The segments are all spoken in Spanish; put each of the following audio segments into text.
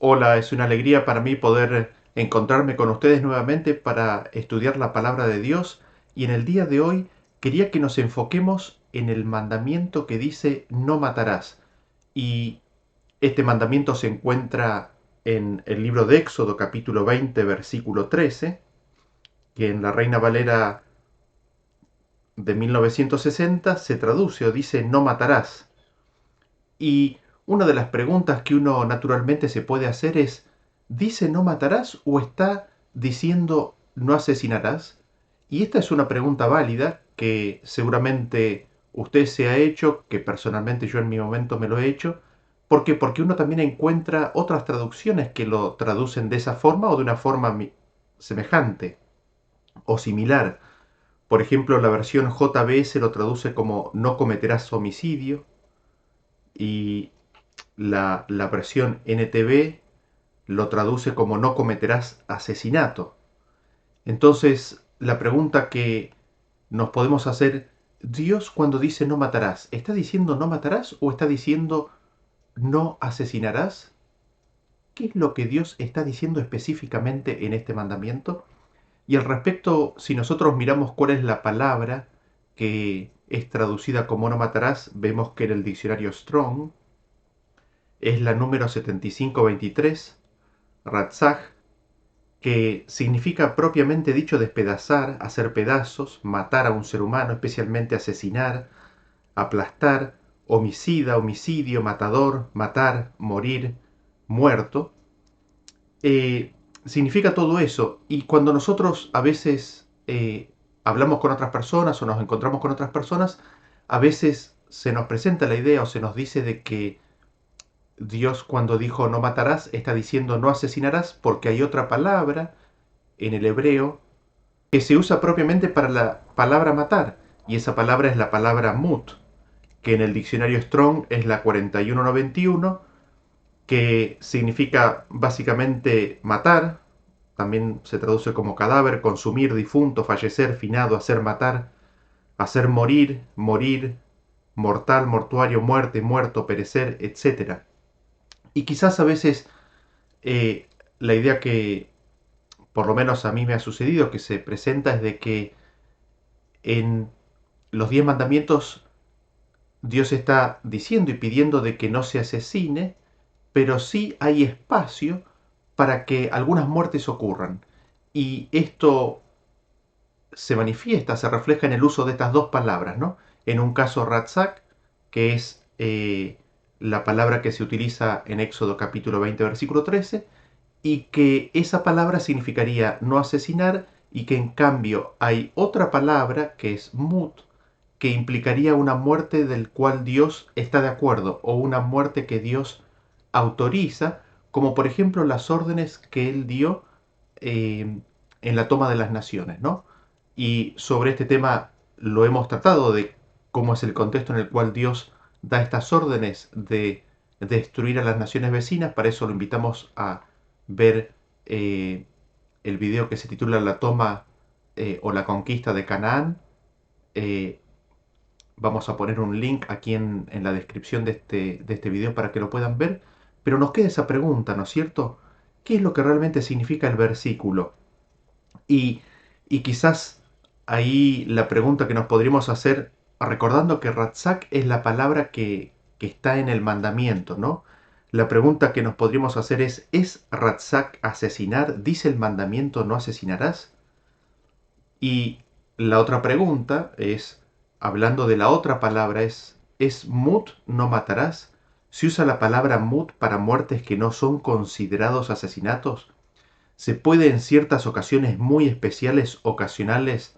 Hola, es una alegría para mí poder encontrarme con ustedes nuevamente para estudiar la palabra de Dios y en el día de hoy quería que nos enfoquemos en el mandamiento que dice no matarás. Y este mandamiento se encuentra en el libro de Éxodo capítulo 20 versículo 13, que en la Reina Valera de 1960 se traduce o dice no matarás. Y una de las preguntas que uno naturalmente se puede hacer es, ¿dice no matarás o está diciendo no asesinarás? Y esta es una pregunta válida que seguramente usted se ha hecho, que personalmente yo en mi momento me lo he hecho. ¿Por qué? Porque uno también encuentra otras traducciones que lo traducen de esa forma o de una forma semejante o similar. Por ejemplo, la versión JBS lo traduce como no cometerás homicidio y la versión NTV lo traduce como no cometerás asesinato. Entonces, la pregunta que nos podemos hacer, Dios cuando dice no matarás, ¿está diciendo no matarás o está diciendo no asesinarás? ¿Qué es lo que Dios está diciendo específicamente en este mandamiento? Y al respecto, si nosotros miramos cuál es la palabra que es traducida como no matarás, vemos que en el diccionario Strong es la número 7523, Ratzaj, que significa propiamente dicho despedazar, hacer pedazos, matar a un ser humano, especialmente asesinar, aplastar, homicida, homicidio, matador, matar, morir, muerto. eh, Significa todo eso. Y cuando nosotros a veces hablamos con otras personas o nos encontramos con otras personas, a veces se nos presenta la idea o se nos dice de que Dios cuando dijo no matarás está diciendo no asesinarás porque hay otra palabra en el hebreo que se usa propiamente para la palabra matar y esa palabra es la palabra mut, que en el diccionario Strong es la 4191, que significa básicamente matar, también se traduce como cadáver, consumir, difunto, fallecer, finado, hacer matar, hacer morir, morir, mortal, mortuario, muerte, muerto, perecer, etcétera. Y quizás a veces eh, la idea que por lo menos a mí me ha sucedido, que se presenta es de que en los 10 mandamientos Dios está diciendo y pidiendo de que no se asesine, pero sí hay espacio para que algunas muertes ocurran. Y esto se manifiesta, se refleja en el uso de estas dos palabras, ¿no? En un caso Ratzak, que es la palabra que se utiliza en Éxodo capítulo 20, versículo 13, y que esa palabra significaría no asesinar y que en cambio hay otra palabra que es mut que implicaría una muerte del cual Dios está de acuerdo o una muerte que Dios autoriza, como por ejemplo las órdenes que él dio en la toma de las naciones, ¿no? Y sobre este tema lo hemos tratado de cómo es el contexto en el cual Dios da estas órdenes de destruir a las naciones vecinas. Para eso lo invitamos a ver el video que se titula La toma o la conquista de Canaán. Eh, Vamos a poner un link aquí en la descripción de este video para que lo puedan ver. Pero nos queda esa pregunta, ¿no es cierto? ¿Qué es lo que realmente significa el versículo? Y, y quizás ahí la pregunta que nos podríamos hacer, recordando que Ratzak es la palabra que está en el mandamiento, ¿no? La pregunta que nos podríamos hacer ¿es Ratzak asesinar? ¿Dice el mandamiento no asesinarás? Y la otra pregunta es, hablando de la otra palabra, ¿es mut no matarás? ¿Se usa la palabra mut para muertes que no son considerados asesinatos? ¿Se puede en ciertas ocasiones muy especiales, ocasionales,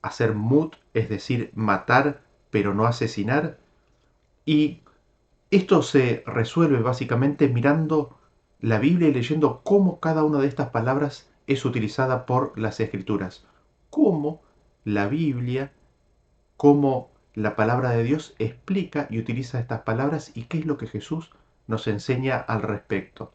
hacer mut, es decir, matar, pero no asesinar? Y esto se resuelve básicamente mirando la Biblia y leyendo cómo cada una de estas palabras es utilizada por las Escrituras. Cómo la Biblia, cómo la palabra de Dios explica y utiliza estas palabras y qué es lo que Jesús nos enseña al respecto.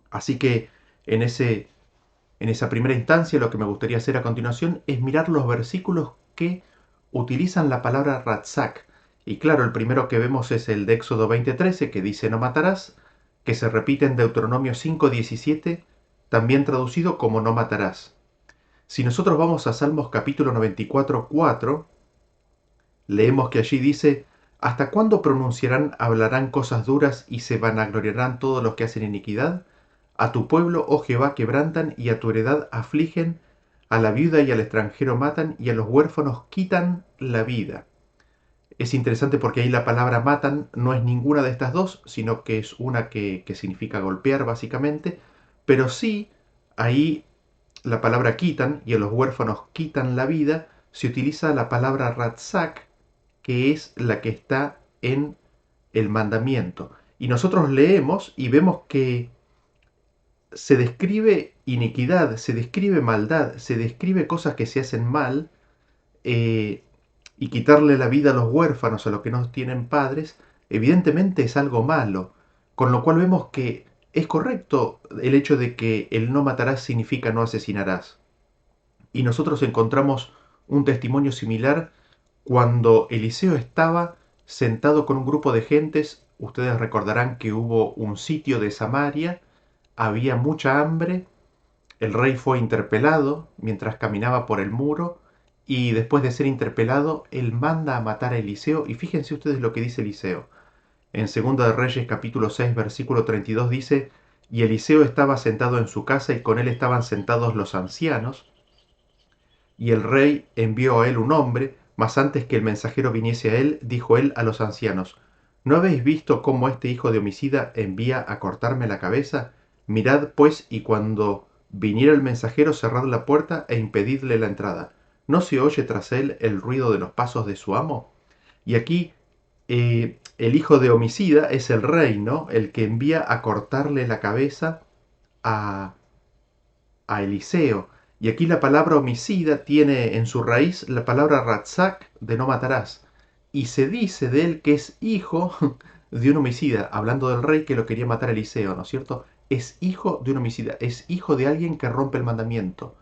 Así que en esa primera instancia lo que me gustaría hacer a continuación es mirar los versículos que utilizan la palabra Ratzak. Y claro, el primero que vemos es el de Éxodo 20:13 que dice no matarás. que se repite en Deuteronomio 5:17, también traducido como no matarás. Si nosotros vamos a Salmos capítulo 94:4, leemos que allí dice: ¿Hasta cuándo pronunciarán, hablarán cosas duras y se vanagloriarán todos los que hacen iniquidad? A tu pueblo, oh Jehová, quebrantan y a tu heredad afligen, a la viuda y al extranjero matan y a los huérfanos quitan la vida. Es interesante porque ahí la palabra matan no es ninguna de estas dos, sino que es una que significa golpear básicamente, pero sí ahí la palabra quitan y a los huérfanos quitan la vida, se utiliza la palabra ratzak, que es la que está en el mandamiento. Y nosotros leemos y vemos que se describe iniquidad, se describe maldad, se describe cosas que se hacen mal, eh, y quitarle la vida a los huérfanos, a los que no tienen padres, evidentemente es algo malo. Con lo cual vemos que es correcto el hecho de que el no matarás significa no asesinarás. Y nosotros encontramos un testimonio similar cuando Eliseo estaba sentado con un grupo de gentes. Ustedes recordarán que hubo un sitio de Samaria, había mucha hambre, el rey fue interpelado mientras caminaba por el muro y después de ser interpelado, él manda a matar a Eliseo. Y fíjense ustedes lo que dice Eliseo. En 2 de Reyes capítulo 6 versículo 32 dice: y Eliseo estaba sentado en su casa y con él estaban sentados los ancianos. Y el rey envió a él un hombre, mas antes que el mensajero viniese a él, dijo él a los ancianos: ¿No habéis visto cómo este hijo de homicida envía a cortarme la cabeza? Mirad pues, y cuando viniera el mensajero, cerrad la puerta e impedidle la entrada. ¿No se oye tras él el ruido de los pasos de su amo? Y aquí el hijo de homicida es el rey, ¿no? El que envía a cortarle la cabeza a, a Eliseo. Y aquí la palabra homicida tiene en su raíz la palabra ratzak, de no matarás. Y se dice de él que es hijo de un homicida, hablando del rey que lo quería matar a Eliseo, ¿no es cierto? Es hijo de un homicida, es hijo de alguien que rompe el mandamiento.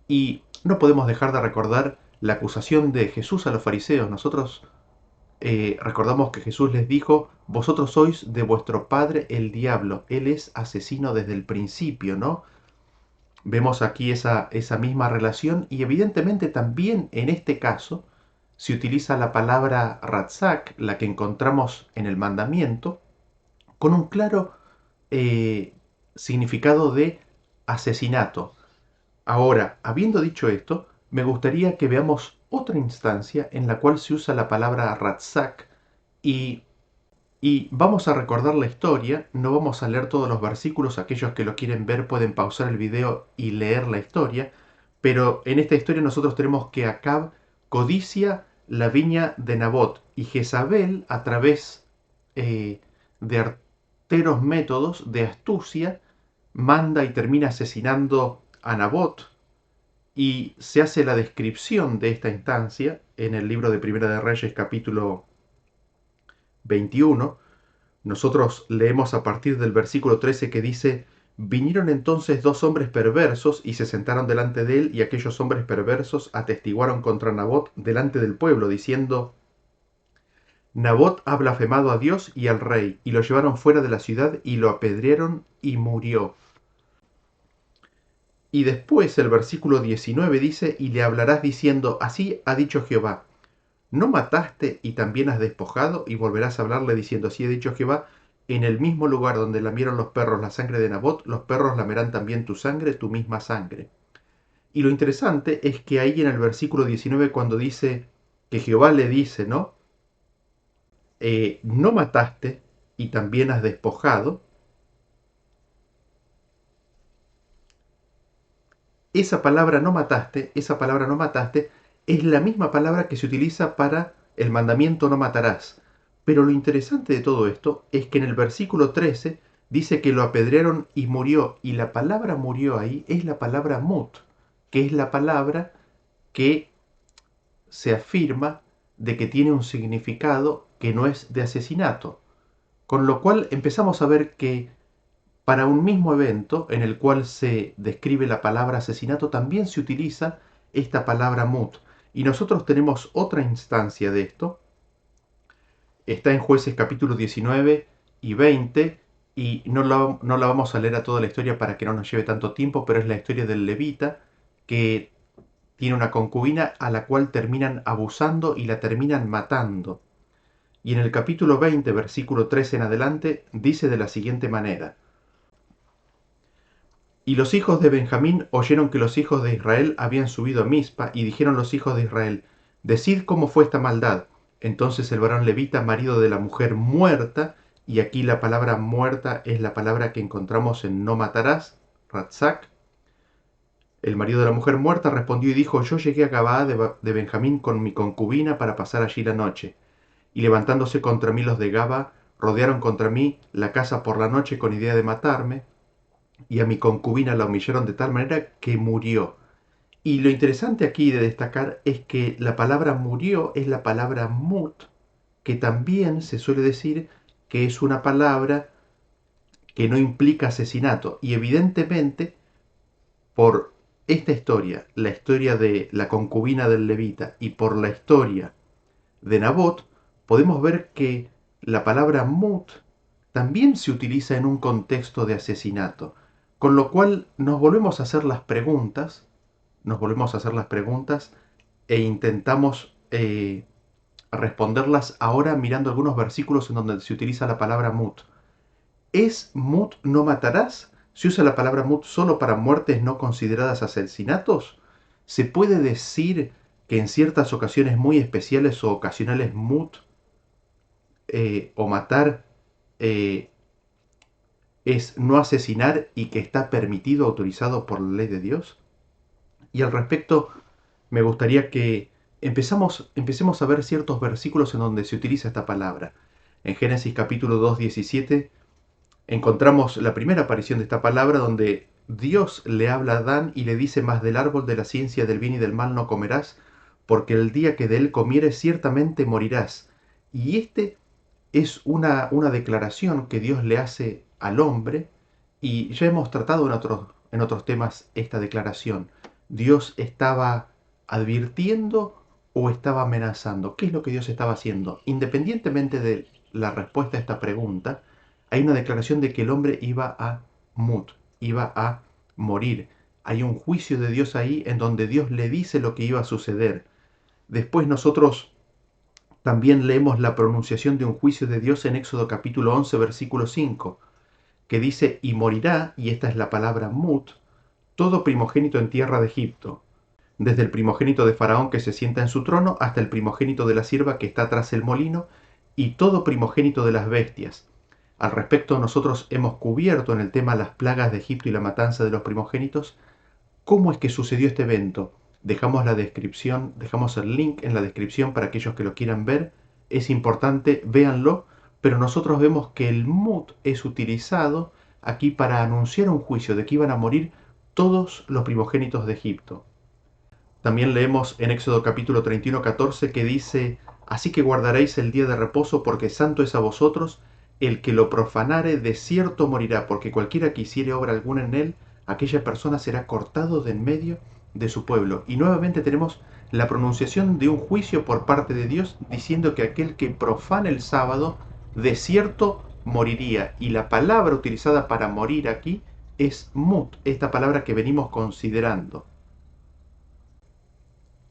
Y no podemos dejar de recordar la acusación de Jesús a los fariseos. Nosotros recordamos que Jesús les dijo: vosotros sois de vuestro padre el diablo, él es asesino desde el principio, ¿no? Vemos aquí esa misma relación y evidentemente también en este caso se utiliza la palabra ratzak, la que encontramos en el mandamiento, con un claro significado de asesinato. Ahora, habiendo dicho esto, me gustaría que veamos otra instancia en la cual se usa la palabra ratzak y vamos a recordar la historia. No vamos a leer todos los versículos, aquellos que lo quieren ver pueden pausar el video y leer la historia, pero en esta historia nosotros tenemos que Acab codicia la viña de Nabot y Jezabel, a través de arteros métodos de astucia, manda y termina asesinando a Nabot. Y se hace la descripción de esta instancia en el libro de Primera de Reyes capítulo 21. Nosotros leemos a partir del versículo 13 que dice: vinieron entonces dos hombres perversos y se sentaron delante de él, y aquellos hombres perversos atestiguaron contra Nabot delante del pueblo, diciendo: Nabot ha blasfemado a Dios y al rey. Y lo llevaron fuera de la ciudad y lo apedrearon y murió. Y después el versículo 19 dice: y le hablarás diciendo: así ha dicho Jehová, ¿no mataste y también has despojado? Y volverás a hablarle diciendo: así ha dicho Jehová, en el mismo lugar donde lamieron los perros la sangre de Nabot, los perros lamerán también tu sangre, tu misma sangre. Y lo interesante es que ahí en el versículo 19, cuando dice que Jehová le dice, ¿no? No mataste y también has despojado. Esa palabra no mataste, es la misma palabra que se utiliza para el mandamiento no matarás. Pero lo interesante de todo esto es que en el versículo 13 dice que lo apedrearon y murió, y la palabra murió ahí es la palabra mut, que es la palabra que se afirma de que tiene un significado que no es de asesinato. Con lo cual empezamos a ver que para un mismo evento en el cual se describe la palabra asesinato, también se utiliza esta palabra mut. Y nosotros tenemos otra instancia de esto. Está en Jueces capítulo 19 y 20, y no la vamos a leer a toda la historia para que no nos lleve tanto tiempo, pero es la historia del levita que tiene una concubina a la cual terminan abusando y la terminan matando. Y en el capítulo 20, versículo 13 en adelante, dice de la siguiente manera: Y los hijos de Benjamín oyeron que los hijos de Israel habían subido a Mizpa, y dijeron los hijos de Israel: Decid cómo fue esta maldad. Entonces el varón levita, marido de la mujer muerta, y aquí la palabra muerta es la palabra que encontramos en no matarás, Ratzak. El marido de la mujer muerta respondió y dijo: Yo llegué a Gabaa de Benjamín con mi concubina para pasar allí la noche. Y levantándose contra mí los de Gabaa, rodearon contra mí la casa por la noche con idea de matarme, y a mi concubina la humillaron de tal manera que murió. Y lo interesante aquí de destacar es que la palabra murió es la palabra mut, que también se suele decir que es una palabra que no implica asesinato. Y evidentemente, por esta historia, la historia de la concubina del levita, y por la historia de Nabot, podemos ver que la palabra mut también se utiliza en un contexto de asesinato. Con lo cual nos volvemos a hacer las preguntas e intentamos responderlas ahora mirando algunos versículos en donde se utiliza la palabra mut. ¿Es mut no matarás? ¿Se usa la palabra mut solo para muertes no consideradas asesinatos? ¿Se puede decir que en ciertas ocasiones muy especiales o ocasionales mut o matar eh, es no asesinar y que está permitido, autorizado por la ley de Dios? Y al respecto, me gustaría que empecemos a ver ciertos versículos en donde se utiliza esta palabra. En Génesis capítulo 2, 17, encontramos la primera aparición de esta palabra donde Dios le habla a Adán y le dice: Más del árbol de la ciencia del bien y del mal no comerás, porque el día que de él comieres ciertamente morirás. Y este es una declaración que Dios le hace al hombre, y ya hemos tratado en otros temas esta declaración. ¿Dios estaba advirtiendo o estaba amenazando? ¿Qué es lo que Dios estaba haciendo? Independientemente de la respuesta a esta pregunta, hay una declaración de que el hombre iba a mut, iba a morir. Hay un juicio de Dios ahí en donde Dios le dice lo que iba a suceder. Después nosotros también leemos la pronunciación de un juicio de Dios en Éxodo capítulo 11, versículo 5, que dice: Y morirá, y esta es la palabra mut, todo primogénito en tierra de Egipto, desde el primogénito de Faraón que se sienta en su trono hasta el primogénito de la sierva que está tras el molino, y todo primogénito de las bestias. Al respecto, nosotros hemos cubierto en el tema las plagas de Egipto y la matanza de los primogénitos. ¿Cómo es que sucedió este evento? Dejamos la descripción, dejamos el link en la descripción para aquellos que lo quieran ver. Es importante, véanlo, pero nosotros vemos que el mut es utilizado aquí para anunciar un juicio de que iban a morir todos los primogénitos de Egipto. También leemos en Éxodo capítulo 31, 14 que dice: Así que guardaréis el día de reposo, porque santo es a vosotros. El que lo profanare de cierto morirá, porque cualquiera que hiciere obra alguna en él, aquella persona será cortado de en medio de su pueblo. Y nuevamente tenemos la pronunciación de un juicio por parte de Dios, diciendo que aquel que profane el sábado, de cierto moriría. Y la palabra utilizada para morir aquí es mut, esta palabra que venimos considerando.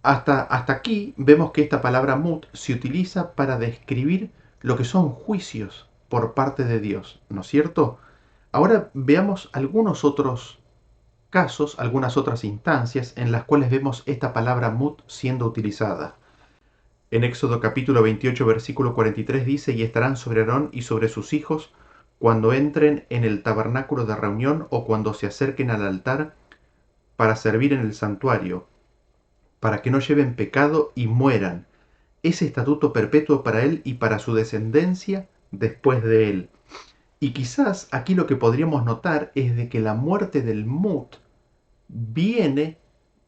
Hasta aquí vemos que esta palabra mut se utiliza para describir lo que son juicios por parte de Dios, ¿no es cierto? Ahora veamos algunos otros casos, algunas otras instancias en las cuales vemos esta palabra mut siendo utilizada. En Éxodo capítulo 28, versículo 43 dice: Y estarán sobre Aarón y sobre sus hijos cuando entren en el tabernáculo de reunión o cuando se acerquen al altar para servir en el santuario, para que no lleven pecado y mueran. Es estatuto perpetuo para él y para su descendencia después de él. Y quizás aquí lo que podríamos notar es de que la muerte del mut viene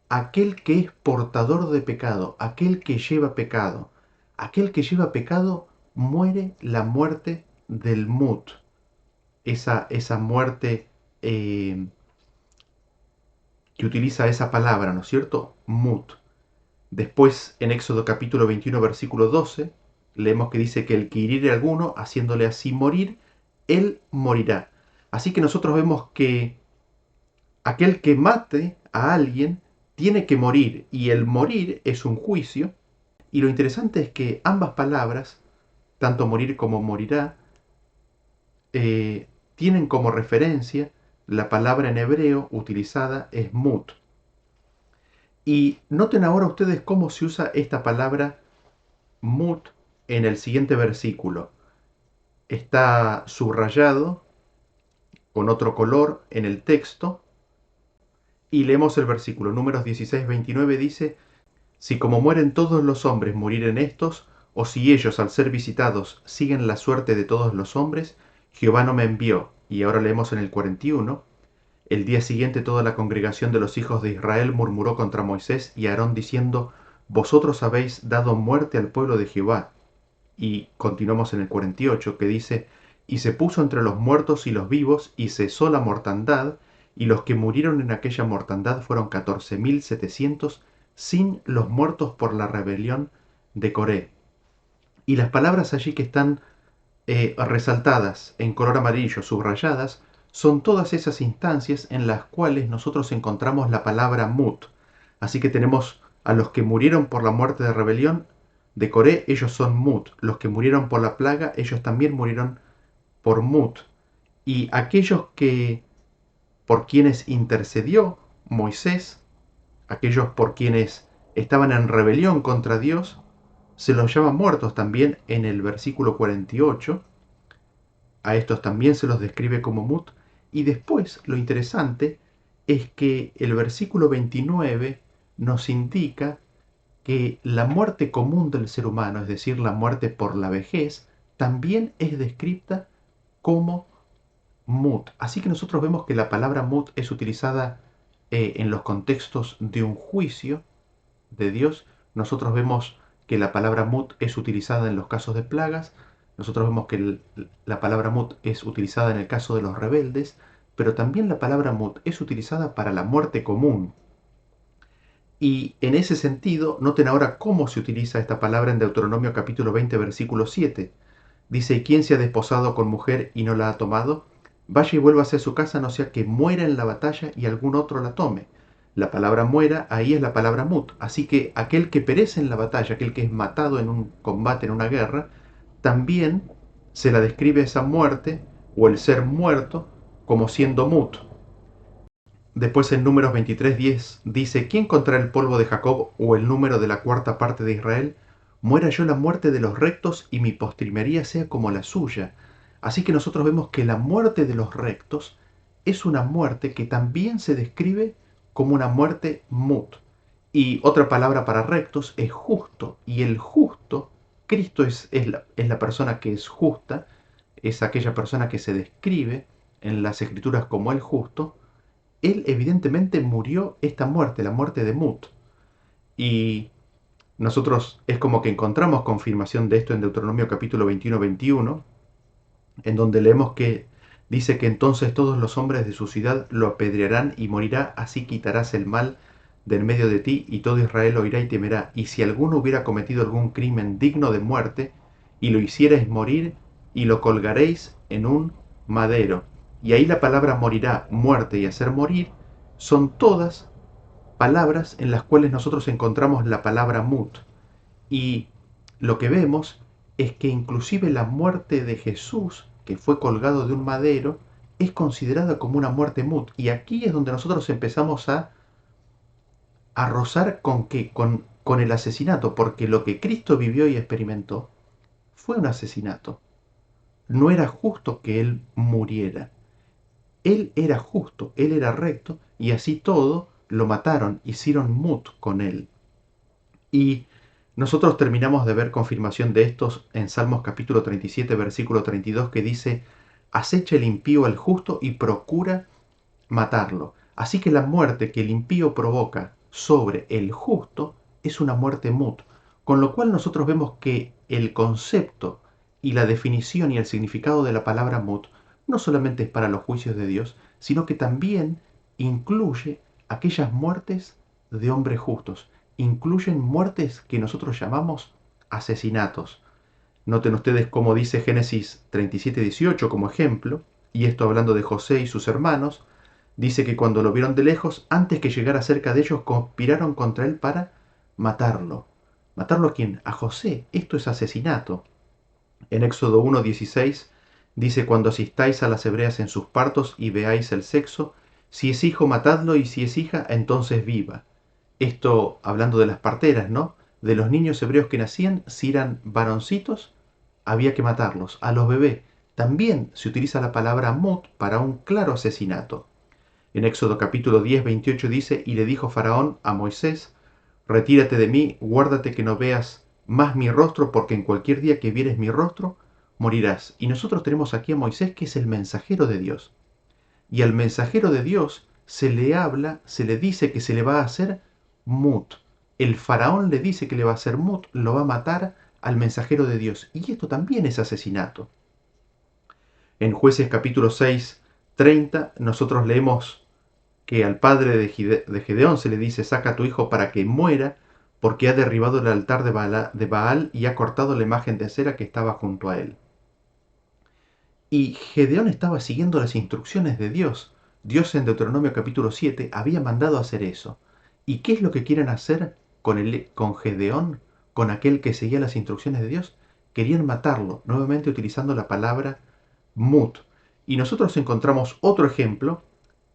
aquel que es portador de pecado, aquel que lleva pecado. Aquel que lleva pecado muere la muerte del mut. Esa muerte que utiliza esa palabra, ¿no es cierto? Mut. Después, en Éxodo capítulo 21, versículo 12, leemos que dice que el que hiriere a alguno, haciéndole así morir, él morirá. Así que nosotros vemos que aquel que mate a alguien tiene que morir, y el morir es un juicio, y lo interesante es que ambas palabras, tanto morir como morirá, tienen como referencia la palabra en hebreo utilizada es mut. Y noten ahora ustedes cómo se usa esta palabra mut en el siguiente versículo. Está subrayado con otro color en el texto y leemos el versículo. Números 16:29 dice: si como mueren todos los hombres murieren estos, o si ellos al ser visitados siguen la suerte de todos los hombres, Jehová no me envió. Y ahora leemos en el 41: el día siguiente toda la congregación de los hijos de Israel murmuró contra Moisés y Aarón diciendo: vosotros habéis dado muerte al pueblo de Jehová. Y continuamos en el 48, que dice: y se puso entre los muertos y los vivos, y cesó la mortandad, y los que murieron en aquella mortandad fueron 14.700, sin los muertos por la rebelión de Coré. Y las palabras allí que están resaltadas en color amarillo, subrayadas, son todas esas instancias en las cuales nosotros encontramos la palabra mut. Así que tenemos a los que murieron por la muerte de rebelión de Coré, ellos son mut. Los que murieron por la plaga, ellos también murieron por mut. Y aquellos que por quienes intercedió Moisés, aquellos por quienes estaban en rebelión contra Dios, se los llama muertos también en el versículo 48. A estos también se los describe como mut. Y después lo interesante es que el versículo 29 nos indica que la muerte común del ser humano, es decir, la muerte por la vejez, también es descrita como mut. Así que nosotros vemos que la palabra mut es utilizada en los contextos de un juicio de Dios. Nosotros vemos que la palabra mut es utilizada en los casos de plagas. Nosotros vemos que la palabra mut es utilizada en el caso de los rebeldes, pero también la palabra mut es utilizada para la muerte común. Y en ese sentido, noten ahora cómo se utiliza esta palabra en Deuteronomio capítulo 20, versículo 7. Dice: ¿quién se ha desposado con mujer y no la ha tomado? Vaya y vuélvase a su casa, no sea que muera en la batalla y algún otro la tome. La palabra muera ahí es la palabra mut. Así que aquel que perece en la batalla, aquel que es matado en un combate, en una guerra, también se la describe esa muerte o el ser muerto como siendo mut. Después en Números 23:10 dice: ¿quién contra el polvo de Jacob o el número de la cuarta parte de Israel? Muera yo la muerte de los rectos y mi postrimería sea como la suya. Así que nosotros vemos que la muerte de los rectos es una muerte que también se describe como una muerte mut. Y otra palabra para rectos es justo. Y el justo, Cristo es la persona que es justa, es aquella persona que se describe en las escrituras como el justo. Él evidentemente murió esta muerte, la muerte de Mut. Y nosotros es como que encontramos confirmación de esto en Deuteronomio capítulo 21, en donde leemos que dice que entonces todos los hombres de su ciudad lo apedrearán y morirá, así quitarás el mal del medio de ti, y todo Israel oirá y temerá. Y si alguno hubiera cometido algún crimen digno de muerte, y lo hicierais morir, y lo colgaréis en un madero. Y ahí la palabra morirá, muerte y hacer morir, son todas palabras en las cuales nosotros encontramos la palabra mut. Y lo que vemos es que inclusive la muerte de Jesús, que fue colgado de un madero, es considerada como una muerte mut. Y aquí es donde nosotros empezamos a rozar con qué, con el asesinato, porque lo que Cristo vivió y experimentó fue un asesinato. No era justo que Él muriera. Él era justo, Él era recto, y así todo lo mataron, hicieron mut con Él. Y nosotros terminamos de ver confirmación de estos en Salmos capítulo 37, versículo 32, que dice: acecha el impío al justo y procura matarlo. Así que la muerte que el impío provoca sobre el justo es una muerte mut. Con lo cual nosotros vemos que el concepto y la definición y el significado de la palabra mut no solamente es para los juicios de Dios, sino que también incluye aquellas muertes de hombres justos. Incluyen muertes que nosotros llamamos asesinatos. Noten ustedes cómo dice Génesis 37:18 como ejemplo: y esto hablando de José y sus hermanos, dice que cuando lo vieron de lejos, antes que llegara cerca de ellos, conspiraron contra él para matarlo. ¿Matarlo a quién? A José. Esto es asesinato. En Éxodo 1:16 dice: cuando asistáis a las hebreas en sus partos y veáis el sexo, si es hijo, matadlo, y si es hija, entonces viva. Esto hablando de las parteras, ¿no? De los niños hebreos que nacían, si eran varoncitos, había que matarlos. A los bebés también se utiliza la palabra mut para un claro asesinato. En Éxodo capítulo 10:28 dice: y le dijo Faraón a Moisés: retírate de mí, guárdate que no veas más mi rostro, porque en cualquier día que vieres mi rostro, morirás. Y nosotros tenemos aquí a Moisés, que es el mensajero de Dios. Y al mensajero de Dios se le habla, se le dice que se le va a hacer mut. El faraón le dice que le va a hacer mut, lo va a matar al mensajero de Dios. Y esto también es asesinato. En Jueces capítulo 6:30 nosotros leemos que al padre de Gedeón se le dice: saca a tu hijo para que muera, porque ha derribado el altar de Baal y ha cortado la imagen de acera que estaba junto a él. Y Gedeón estaba siguiendo las instrucciones de Dios. Dios en Deuteronomio capítulo 7 había mandado hacer eso. ¿Y qué es lo que quieren hacer con Gedeón, con aquel que seguía las instrucciones de Dios? Querían matarlo, nuevamente utilizando la palabra mut. Y nosotros encontramos otro ejemplo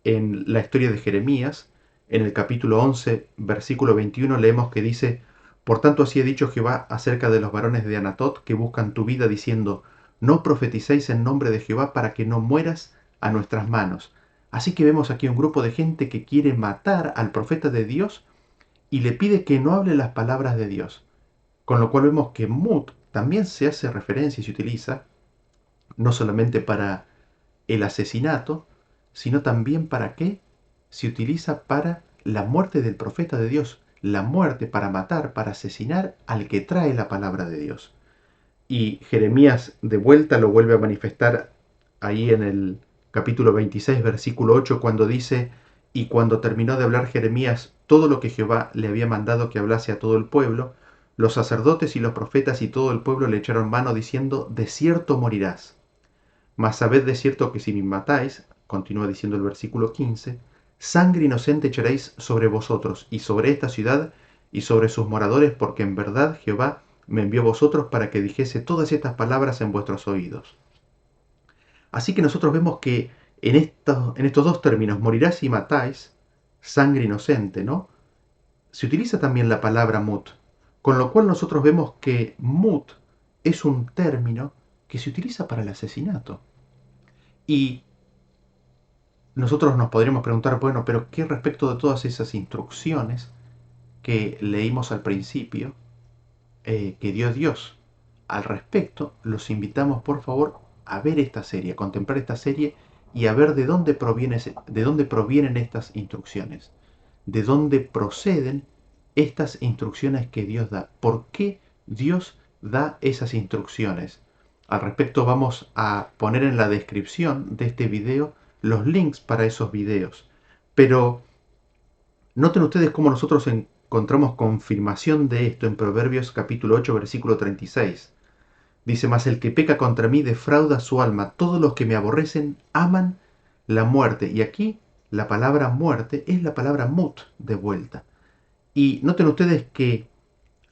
en la historia de Jeremías. En el capítulo 11, versículo 21, leemos que dice: por tanto así ha dicho Jehová acerca de los varones de Anatot que buscan tu vida, diciendo: no profeticéis en nombre de Jehová para que no mueras a nuestras manos. Así que vemos aquí un grupo de gente que quiere matar al profeta de Dios y le pide que no hable las palabras de Dios. Con lo cual vemos que mut también se hace referencia y se utiliza no solamente para el asesinato, sino también para qué se utiliza para la muerte del profeta de Dios, la muerte para matar, para asesinar al que trae la palabra de Dios. Y Jeremías de vuelta lo vuelve a manifestar ahí en el capítulo 26, versículo 8, cuando dice: y cuando terminó de hablar Jeremías todo lo que Jehová le había mandado que hablase a todo el pueblo, los sacerdotes y los profetas y todo el pueblo le echaron mano diciendo: de cierto morirás. Mas sabed de cierto que si me matáis, continúa diciendo el versículo 15, sangre inocente echaréis sobre vosotros y sobre esta ciudad y sobre sus moradores, porque en verdad Jehová me envió a vosotros para que dijese todas estas palabras en vuestros oídos. Así que nosotros vemos que en estos dos términos, morirás y matáis, sangre inocente, ¿no? Se utiliza también la palabra mut, con lo cual nosotros vemos que mut es un término que se utiliza para el asesinato. Y nosotros nos podríamos preguntar, bueno, pero ¿qué respecto de todas esas instrucciones que leímos al principio que dio Dios? Al respecto, los invitamos por favor a ver esta serie, a contemplar esta serie y a ver de dónde provienen estas instrucciones, de dónde proceden estas instrucciones que Dios da, por qué Dios da esas instrucciones. Al respecto vamos a poner en la descripción de este video los links para esos videos. Pero noten ustedes cómo nosotros encontramos confirmación de esto en Proverbios capítulo 8, versículo 36. Dice: mas el que peca contra mí defrauda su alma, todos los que me aborrecen aman la muerte. Y aquí la palabra muerte es la palabra mut de vuelta. Y noten ustedes que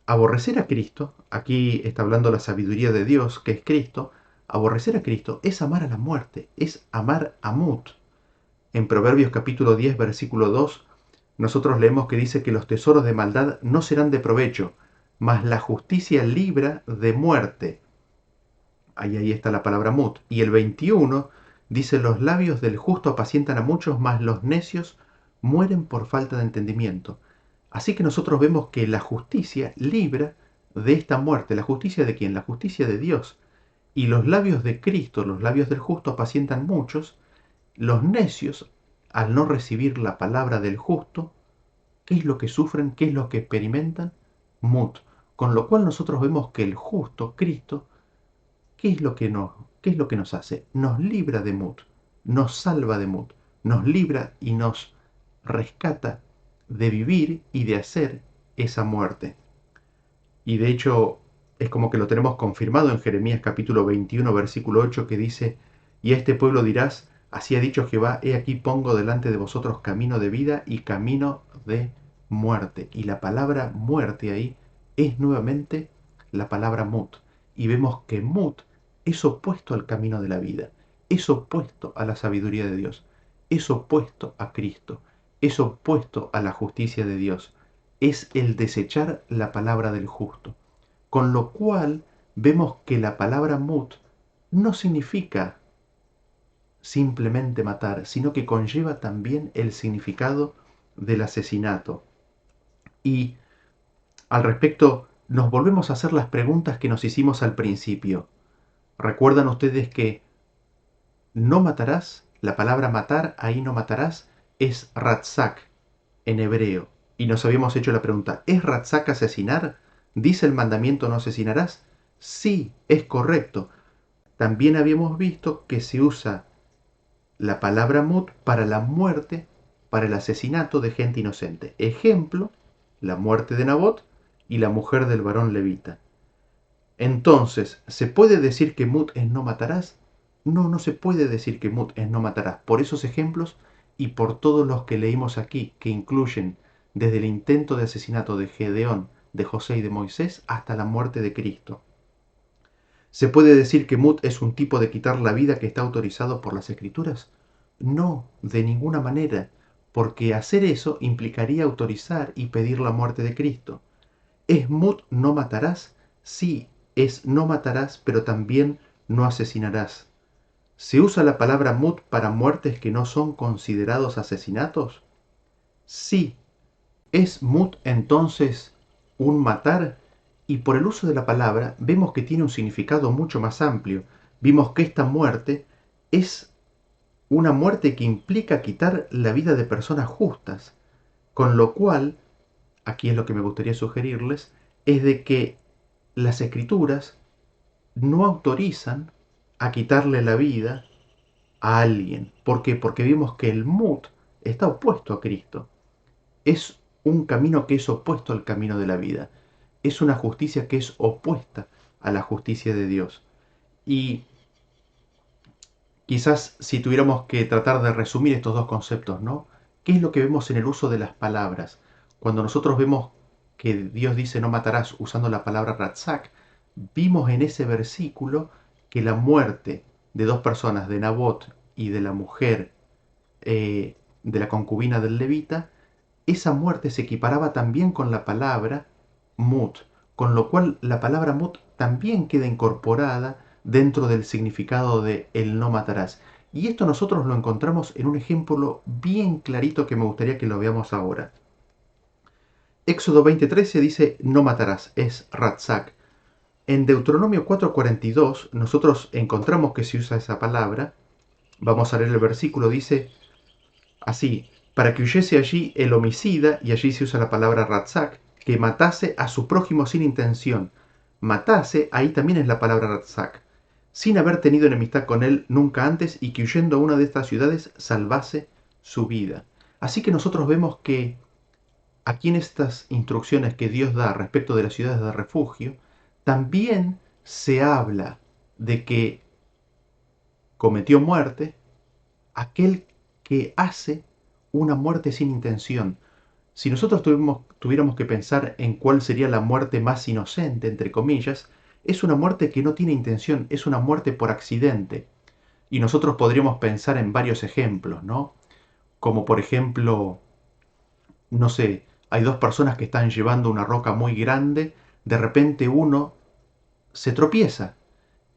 aborrecer a Cristo, aquí está hablando la sabiduría de Dios, que es Cristo, aborrecer a Cristo es amar a la muerte, es amar a mut. En Proverbios capítulo 10, versículo 2, nosotros leemos que dice que los tesoros de maldad no serán de provecho, mas la justicia libra de muerte. Ahí está la palabra mut. Y el 21 dice: los labios del justo apacientan a muchos, mas los necios mueren por falta de entendimiento. Así que nosotros vemos que la justicia libra de esta muerte. ¿La justicia de quién? La justicia de Dios. Y los labios de Cristo, los labios del justo apacientan muchos. Los necios, al no recibir la palabra del justo, ¿qué es lo que sufren? ¿Qué es lo que experimentan? Mut. Con lo cual nosotros vemos que el justo, Cristo, ¿qué es lo que nos hace? Nos libra de mut, nos salva de mut, nos libra y nos rescata de vivir y de hacer esa muerte. Y de hecho es como que lo tenemos confirmado en Jeremías capítulo 21, versículo 8, que dice: Y a este pueblo dirás, así ha dicho Jehová, he aquí pongo delante de vosotros camino de vida y camino de muerte. Y la palabra muerte ahí es nuevamente la palabra mut. Y vemos que mut es opuesto al camino de la vida, es opuesto a la sabiduría de Dios, es opuesto a Cristo, es opuesto a la justicia de Dios, es el desechar la palabra del justo. Con lo cual vemos que la palabra mut no significa simplemente matar, sino que conlleva también el significado del asesinato. Y al respecto, nos volvemos a hacer las preguntas que nos hicimos al principio. ¿Recuerdan ustedes que no matarás? La palabra matar, ahí no matarás, es ratzak en hebreo. Y nos habíamos hecho la pregunta, ¿es ratzak asesinar? ¿Dice el mandamiento no asesinarás? Sí, es correcto. También habíamos visto que se usa la palabra mut para la muerte, para el asesinato de gente inocente. Ejemplo, la muerte de Nabot y la mujer del varón levita. Entonces, ¿se puede decir que mut es no matarás? No, no se puede decir que mut es no matarás. Por esos ejemplos y por todos los que leímos aquí, que incluyen desde el intento de asesinato de Gedeón, de José y de Moisés, hasta la muerte de Cristo. ¿Se puede decir que mut es un tipo de quitar la vida que está autorizado por las Escrituras? No, de ninguna manera, porque hacer eso implicaría autorizar y pedir la muerte de Cristo. ¿Es mut no matarás? Sí, es no matarás, pero también no asesinarás. ¿Se usa la palabra mut para muertes que no son considerados asesinatos? Sí. ¿Es mut entonces un matar? Y por el uso de la palabra vemos que tiene un significado mucho más amplio. Vimos que esta muerte es una muerte que implica quitar la vida de personas justas. Con lo cual, aquí es lo que me gustaría sugerirles, es de que las escrituras no autorizan a quitarle la vida a alguien. ¿Por qué? Porque vimos que el mut está opuesto a Cristo. Es un camino que es opuesto al camino de la vida. Es una justicia que es opuesta a la justicia de Dios. Y quizás si tuviéramos que tratar de resumir estos dos conceptos, ¿no? ¿Qué es lo que vemos en el uso de las palabras? Cuando nosotros vemos que Dios dice no matarás usando la palabra ratzak, vimos en ese versículo que la muerte de dos personas, de Nabot y de la mujer, de la concubina del levita, esa muerte se equiparaba también con la palabra mut, con lo cual la palabra mut también queda incorporada dentro del significado de el no matarás. Y esto nosotros lo encontramos en un ejemplo bien clarito que me gustaría que lo veamos ahora. Éxodo 20:13 dice no matarás, es ratzak. En Deuteronomio 4:42 nosotros encontramos que se usa esa palabra. Vamos a leer el versículo, dice así, para que huyese allí el homicida, y allí se usa la palabra ratzak, que matase a su prójimo sin intención. Matase, ahí también es la palabra ratzak, sin haber tenido enemistad con él nunca antes y que huyendo a una de estas ciudades salvase su vida. Así que nosotros vemos que aquí en estas instrucciones que Dios da respecto de las ciudades de refugio, también se habla de que cometió muerte aquel que hace una muerte sin intención. Si nosotros tuviéramos que pensar en cuál sería la muerte más inocente, entre comillas, es una muerte que no tiene intención, es una muerte por accidente. Y nosotros podríamos pensar en varios ejemplos, ¿no? Como por ejemplo, no sé, hay dos personas que están llevando una roca muy grande, de repente uno se tropieza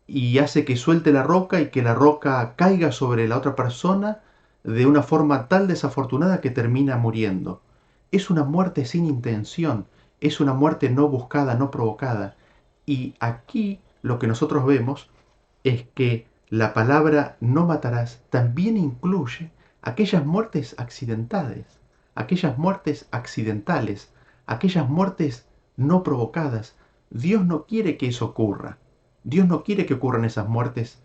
y hace que suelte la roca y que la roca caiga sobre la otra persona de una forma tal desafortunada que termina muriendo. Es una muerte sin intención, es una muerte no buscada, no provocada. Y aquí lo que nosotros vemos es que la palabra no matarás también incluye aquellas muertes accidentales, aquellas muertes no provocadas. Dios no quiere que eso ocurra. Dios no quiere que ocurran esas muertes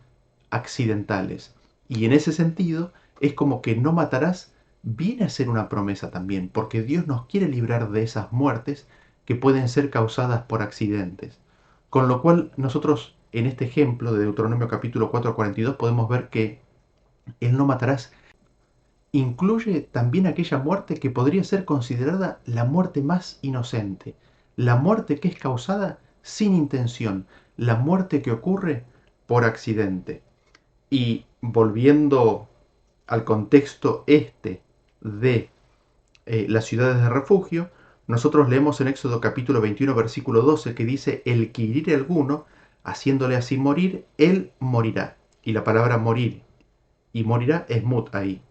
accidentales. Y en ese sentido es como que no matarás viene a ser una promesa también, porque Dios nos quiere librar de esas muertes que pueden ser causadas por accidentes. Con lo cual nosotros en este ejemplo de Deuteronomio capítulo 4:42 podemos ver que el no matarás incluye también aquella muerte que podría ser considerada la muerte más inocente, la muerte que es causada sin intención, la muerte que ocurre por accidente. Y volviendo al contexto de las ciudades de refugio, nosotros leemos en Éxodo capítulo 21, versículo 12, que dice: el que hiriere a alguno, haciéndole así morir, él morirá. Y la palabra morir y morirá es mut ahí.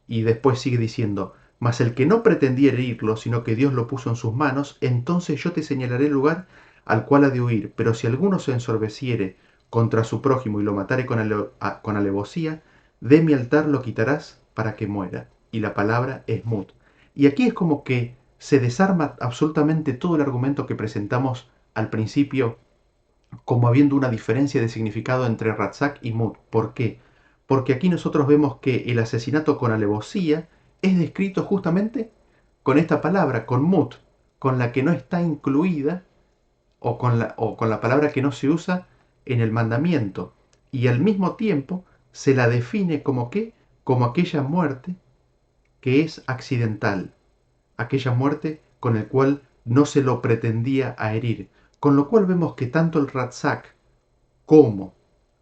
Y después sigue diciendo: mas el que no pretendía herirlo, sino que Dios lo puso en sus manos, entonces yo te señalaré el lugar al cual ha de huir. Pero si alguno se ensorbeciere contra su prójimo y lo matare con alevosía, de mi altar lo quitarás para que muera. Y la palabra es mut. Y aquí es como que se desarma absolutamente todo el argumento que presentamos al principio, como habiendo una diferencia de significado entre ratzak y mut. ¿Por qué? Porque aquí nosotros vemos que el asesinato con alevosía es descrito justamente con esta palabra, con mut, con la que no está incluida o con la palabra que no se usa en el mandamiento. Y al mismo tiempo se la define como qué, como aquella muerte que es accidental, aquella muerte con el cual no se lo pretendía a herir. Con lo cual vemos que como,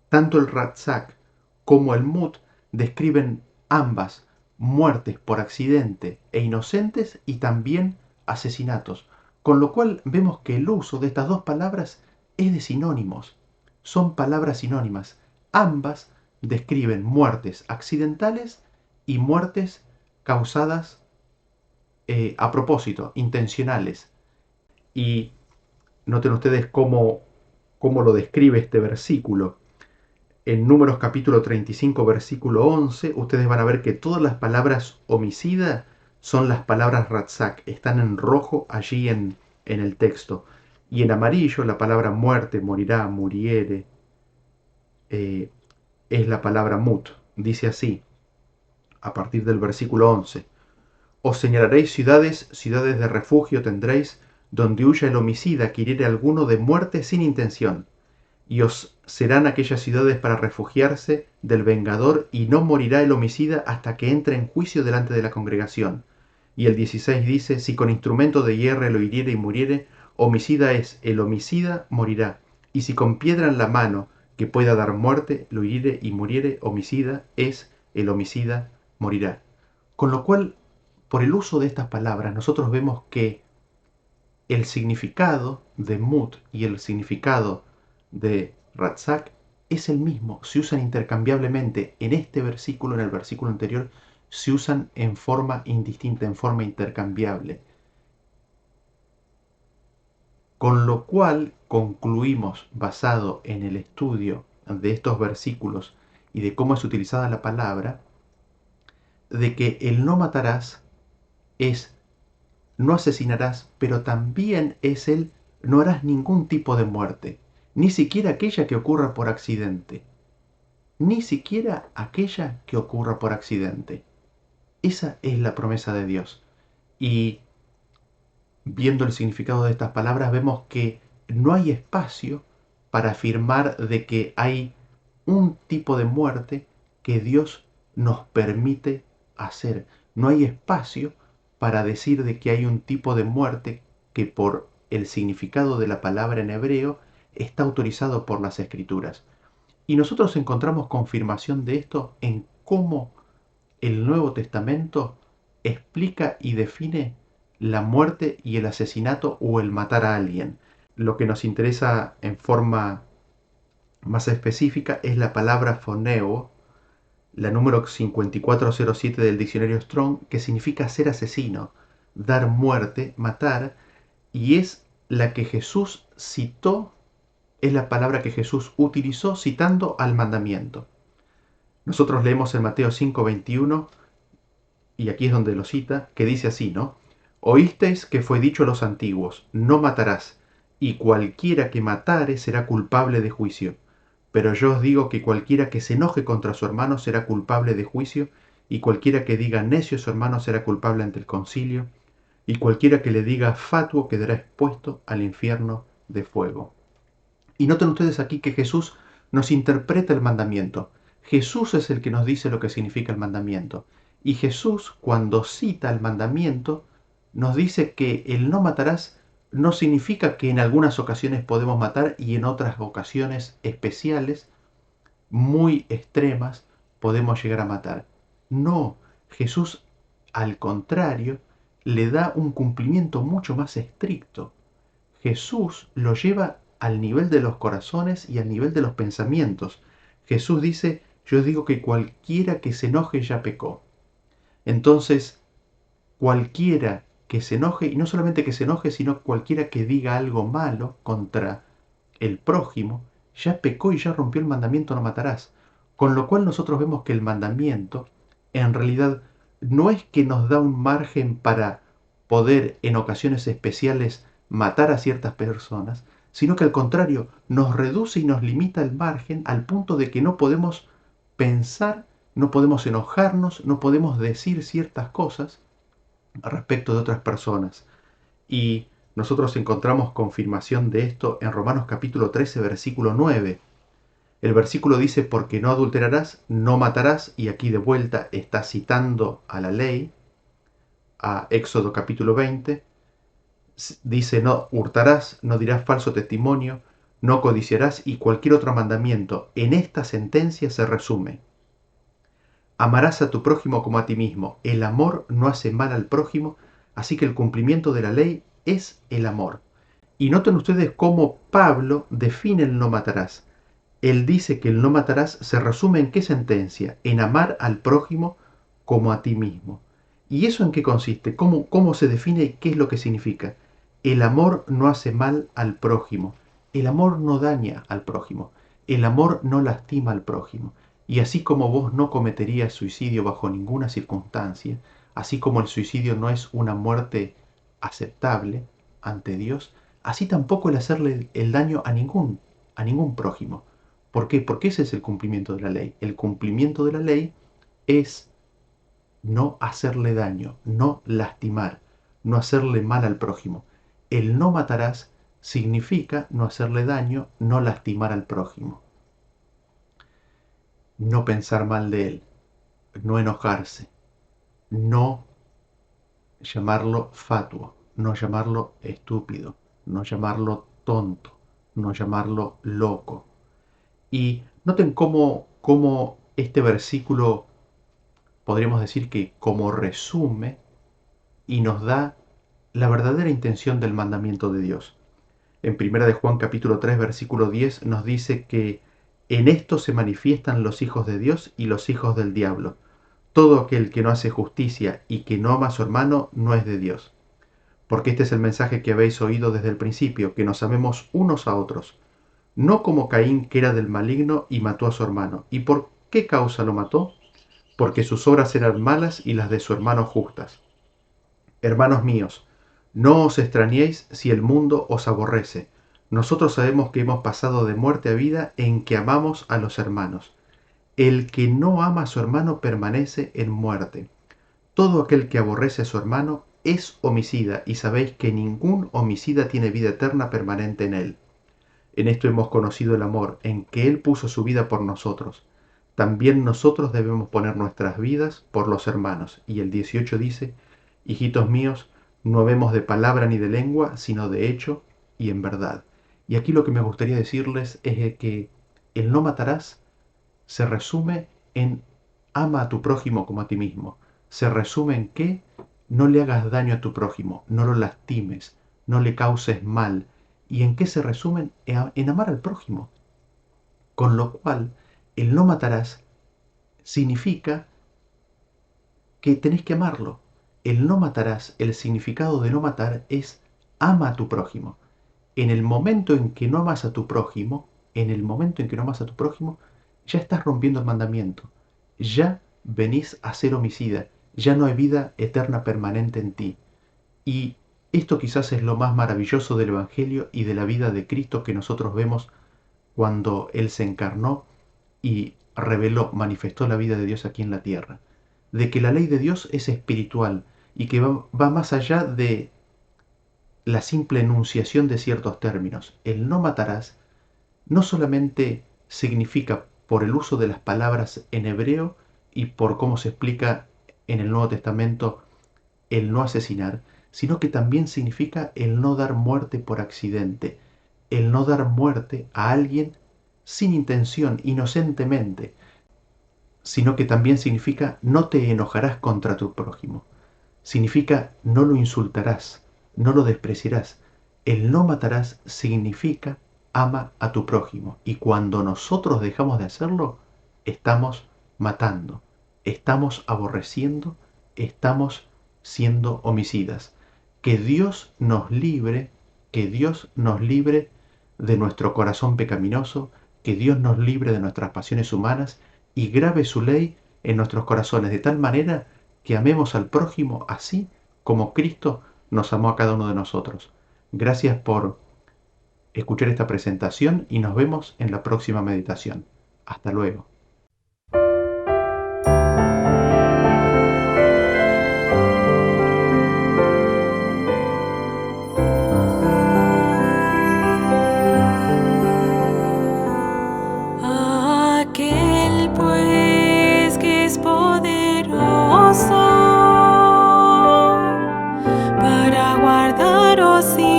tanto el ratzak como el mut describen ambas muertes por accidente e inocentes y también asesinatos. Con lo cual vemos que el uso de estas dos palabras es de sinónimos. Son palabras sinónimas. Ambas describen muertes accidentales y muertes causadas a propósito, intencionales. Y noten ustedes cómo lo describe este versículo. En Números capítulo 35, versículo 11, ustedes van a ver que todas las palabras homicida son las palabras ratzak, están en rojo allí en el texto. Y en amarillo la palabra muerte, morirá, muriere, eh, es la palabra mut. Dice así, a partir del versículo 11. Os señalaréis ciudades, ciudades de refugio tendréis, donde huya el homicida que hiriere alguno de muerte sin intención. Y os serán aquellas ciudades para refugiarse del vengador, y no morirá el homicida hasta que entre en juicio delante de la congregación. Y el 16 dice: si con instrumento de hierro lo hiriere y muriere, homicida es, el homicida morirá. Y si con piedra en la mano que pueda dar muerte lo hiriere y muriere, homicida es, el homicida morirá. Con lo cual, por el uso de estas palabras, nosotros vemos que el significado de mut y el significado de ratzak es el mismo, se usan intercambiablemente. En este versículo, en el versículo anterior, se usan en forma indistinta, en forma intercambiable. Con lo cual concluimos, basado en el estudio de estos versículos y de cómo es utilizada la palabra, de que el no matarás es no asesinarás, pero también es el no harás ningún tipo de muerte, ni siquiera aquella que ocurra por accidente, ni siquiera aquella que ocurra por accidente. Esa es la promesa de Dios. Y viendo el significado de estas palabras vemos que no hay espacio para afirmar de que hay un tipo de muerte que Dios nos permite hacer. No hay espacio para decir de que hay un tipo de muerte que por el significado de la palabra en hebreo está autorizado por las Escrituras. Y nosotros encontramos confirmación de esto en cómo el Nuevo Testamento explica y define la muerte y el asesinato o el matar a alguien. Lo que nos interesa en forma más específica es la palabra phoneo, la número 5407 del diccionario Strong, que significa ser asesino, dar muerte, matar, y es la que Jesús citó, es la palabra que Jesús utilizó citando al mandamiento. Nosotros leemos en Mateo 5:21, y aquí es donde lo cita, que dice así, ¿no? Oísteis que fue dicho a los antiguos: no matarás, y cualquiera que matare será culpable de juicio. Pero yo os digo que cualquiera que se enoje contra su hermano será culpable de juicio, y cualquiera que diga necio a su hermano será culpable ante el concilio, y cualquiera que le diga fatuo quedará expuesto al infierno de fuego. Y noten ustedes aquí que Jesús nos interpreta el mandamiento. Jesús es el que nos dice lo que significa el mandamiento. Y Jesús, cuando cita el mandamiento, nos dice que el no matarás no significa que en algunas ocasiones podemos matar y en otras ocasiones especiales, muy extremas, podemos llegar a matar. No, Jesús, al contrario, le da un cumplimiento mucho más estricto. Jesús lo lleva al nivel de los corazones y al nivel de los pensamientos. Jesús dice, yo digo que cualquiera que se enoje ya pecó. Entonces, cualquiera que se enoje, y no solamente que se enoje, sino cualquiera que diga algo malo contra el prójimo, ya pecó y ya rompió el mandamiento no matarás. Con lo cual nosotros vemos que el mandamiento en realidad no es que nos da un margen para poder en ocasiones especiales matar a ciertas personas, sino que al contrario nos reduce y nos limita el margen al punto de que no podemos pensar, no podemos enojarnos, no podemos decir ciertas cosas respecto de otras personas. Y nosotros encontramos confirmación de esto en Romanos capítulo 13, versículo 9. El versículo dice, porque no adulterarás, no matarás, y aquí de vuelta está citando a la ley, a Éxodo capítulo 20, dice, no hurtarás, no dirás falso testimonio, no codiciarás y cualquier otro mandamiento. En esta sentencia se resume, amarás a tu prójimo como a ti mismo. El amor no hace mal al prójimo, así que el cumplimiento de la ley es el amor. Y noten ustedes cómo Pablo define el no matarás. Él dice que el no matarás se resume en qué sentencia, en amar al prójimo como a ti mismo. ¿Y eso en qué consiste? ¿Cómo se define y qué es lo que significa? El amor no hace mal al prójimo. El amor no daña al prójimo. El amor no lastima al prójimo. Y así como vos no cometerías suicidio bajo ninguna circunstancia, así como el suicidio no es una muerte aceptable ante Dios, así tampoco el hacerle el daño a ningún prójimo. ¿Por qué? Porque ese es el cumplimiento de la ley. El cumplimiento de la ley es no hacerle daño, no lastimar, no hacerle mal al prójimo. El no matarás significa no hacerle daño, no lastimar al prójimo, no pensar mal de él, no enojarse, no llamarlo fatuo, no llamarlo estúpido, no llamarlo tonto, no llamarlo loco. Y noten cómo este versículo podríamos decir que como resume y nos da la verdadera intención del mandamiento de Dios. En 1 de Juan capítulo 3 versículo 10 nos dice que en esto se manifiestan los hijos de Dios y los hijos del diablo. Todo aquel que no hace justicia y que no ama a su hermano no es de Dios. Porque este es el mensaje que habéis oído desde el principio, que nos amemos unos a otros. No como Caín, que era del maligno y mató a su hermano. ¿Y por qué causa lo mató? Porque sus obras eran malas y las de su hermano justas. Hermanos míos, no os extrañéis si el mundo os aborrece. Nosotros sabemos que hemos pasado de muerte a vida en que amamos a los hermanos. El que no ama a su hermano permanece en muerte. Todo aquel que aborrece a su hermano es homicida, y sabéis que ningún homicida tiene vida eterna permanente en él. En esto hemos conocido el amor, en que Él puso su vida por nosotros. También nosotros debemos poner nuestras vidas por los hermanos. Y el 18 dice, hijitos míos, no habemos de palabra ni de lengua, sino de hecho y en verdad. Y aquí lo que me gustaría decirles es que el no matarás se resume en ama a tu prójimo como a ti mismo. Se resume en que no le hagas daño a tu prójimo, no lo lastimes, no le causes mal. ¿Y en qué se resumen? En amar al prójimo. Con lo cual, el no matarás significa que tenés que amarlo. El no matarás, el significado de no matar es ama a tu prójimo. En el momento en que no amas a tu prójimo, en el momento en que no amas a tu prójimo, ya estás rompiendo el mandamiento. Ya venís a ser homicida. Ya no hay vida eterna permanente en ti. Y esto quizás es lo más maravilloso del Evangelio y de la vida de Cristo que nosotros vemos cuando Él se encarnó y reveló, manifestó la vida de Dios aquí en la tierra. De que la ley de Dios es espiritual y que va más allá de la simple enunciación de ciertos términos. El no matarás no solamente significa por el uso de las palabras en hebreo y por cómo se explica en el Nuevo Testamento el no asesinar, sino que también significa el no dar muerte por accidente, el no dar muerte a alguien sin intención, inocentemente, sino que también significa no te enojarás contra tu prójimo, significa no lo insultarás, no lo despreciarás. El no matarás significa ama a tu prójimo. Y cuando nosotros dejamos de hacerlo, estamos matando, estamos aborreciendo, estamos siendo homicidas. Que Dios nos libre, que Dios nos libre de nuestro corazón pecaminoso, que Dios nos libre de nuestras pasiones humanas y grabe su ley en nuestros corazones de tal manera que amemos al prójimo así como Cristo nos amó a cada uno de nosotros. Gracias por escuchar esta presentación y nos vemos en la próxima meditación. Hasta luego. Aquel pues que es poderoso para guardaros y